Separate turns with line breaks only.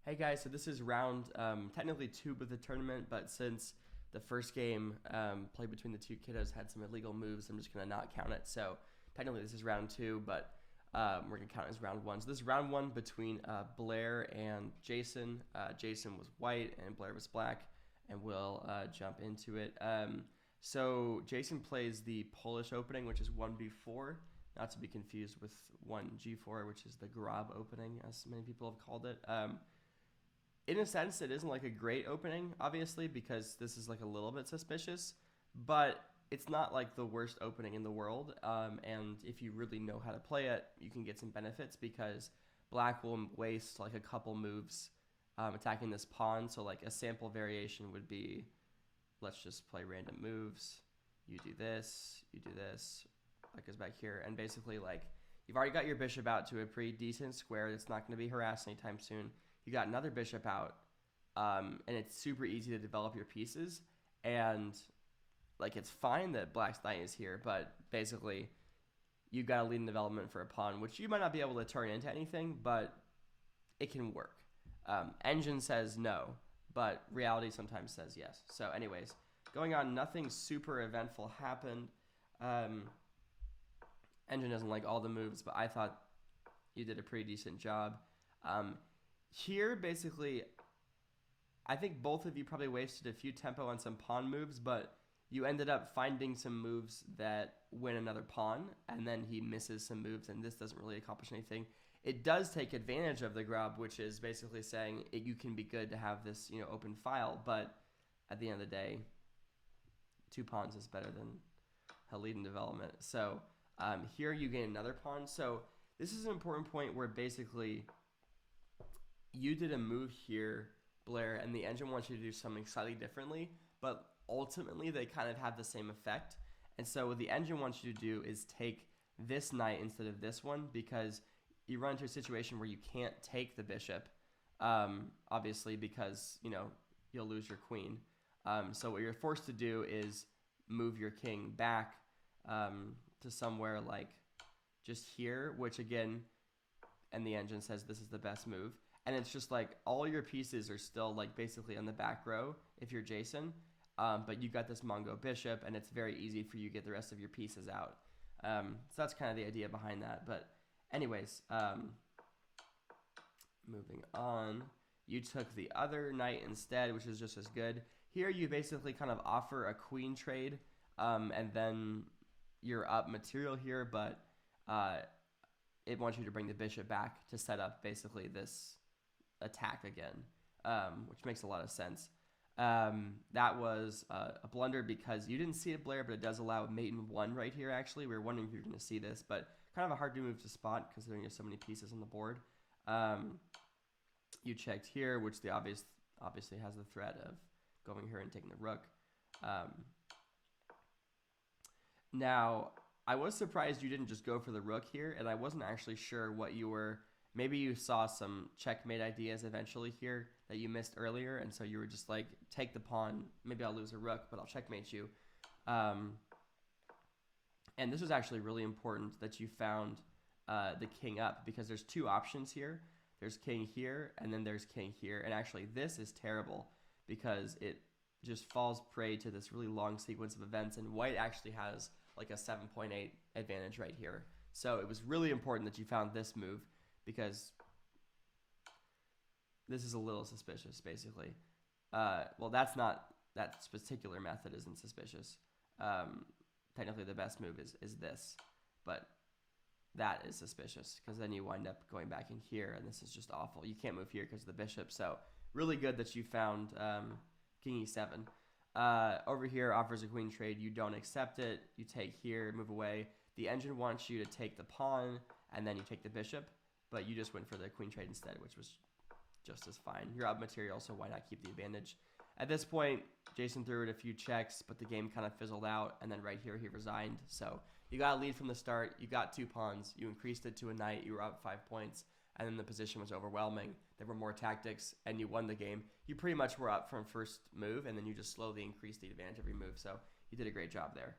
Hey guys, so this is round technically two of the tournament, but since the first game played between the two kiddos had some illegal moves, I'm just gonna not count it. So technically this is round two, but we're gonna count it as round one. So this is round one between Blair and Jason. Jason was white and Blair was black, and we'll jump into it. So Jason plays the Polish opening, which is 1b4, not to be confused with 1g4, which is the Grob opening, as many people have called it. In a sense, it isn't like a great opening, obviously, because this is like a little bit suspicious, but it's not like the worst opening in the world. And if you really know how to play it, you can get some benefits because black will waste like a couple moves attacking this pawn. So like a sample variation would be, let's just play random moves. You do this, that goes back here, and basically like you've already got your bishop out to a pretty decent square that's not going to be harassed anytime soon. You got another bishop out, and it's super easy to develop your pieces. And like it's fine that black's knight is here, but basically you've got a lead in development for a pawn, which you might not be able to turn into anything, but it can work. Engine says no, but reality sometimes says yes. So anyways, going on, nothing super eventful happened. Engine doesn't like all the moves, but I thought you did a pretty decent job. Here, basically, I think both of you probably wasted a few tempo on some pawn moves, but you ended up finding some moves that win another pawn, and then he misses some moves, and this doesn't really accomplish anything. It does take advantage of the Grob, which is basically saying you can be good to have this, open file, but at the end of the day, two pawns is better than a lead in development. So here you gain another pawn. So this is an important point where basically you did a move here, Blair, and the engine wants you to do something slightly differently, but ultimately they kind of have the same effect. And so what the engine wants you to do is take this knight instead of this one, because you run into a situation where you can't take the bishop, obviously, because you'll lose your queen. So what you're forced to do is move your king back to somewhere like just here, which again, and the engine says this is the best move. And it's just like all your pieces are still like basically on the back row if you're Jason, but you got this Mongo bishop, and it's very easy for you to get the rest of your pieces out. So that's kind of the idea behind that. But anyways, moving on, you took the other knight instead, which is just as good. Here you basically kind of offer a queen trade, and then you're up material here, but it wants you to bring the bishop back to set up basically this attack again, which makes a lot of sense. That was a blunder because you didn't see it, Blair, but it does allow mate in 1 right here, actually. We were wondering if you were going to see this, but kind of a hard move to spot considering there's so many pieces on the board. You checked here, which the obviously has the threat of going here and taking the rook. Now, I was surprised you didn't just go for the rook here, and I wasn't actually sure what you were. Maybe you saw some checkmate ideas eventually here that you missed earlier, and so you were just like, take the pawn. Maybe I'll lose a rook, but I'll checkmate you. And this was actually really important that you found the king up, because there's two options here. There's king here, and then there's king here. And actually, this is terrible because it just falls prey to this really long sequence of events, and white actually has like a 7.8 advantage right here. So it was really important that you found this move, because this is a little suspicious, basically. Well, that's not, that particular method isn't suspicious. Technically, the best move is this, but that is suspicious, because then you wind up going back in here, and this is just awful. You can't move here because of the bishop, so really good that you found king e7. Over here offers a queen trade. You don't accept it. You take here, move away. The engine wants you to take the pawn, and then you take the bishop, but you just went for the queen trade instead, which was just as fine. You're out material, so why not keep the advantage? At this point, Jason threw it a few checks, but the game kind of fizzled out, and then right here he resigned. So you got a lead from the start. You got 2 pawns. You increased it to a knight. You were up 5 points, and then the position was overwhelming. There were more tactics, and you won the game. You pretty much were up from first move, and then you just slowly increased the advantage every move. So you did a great job there.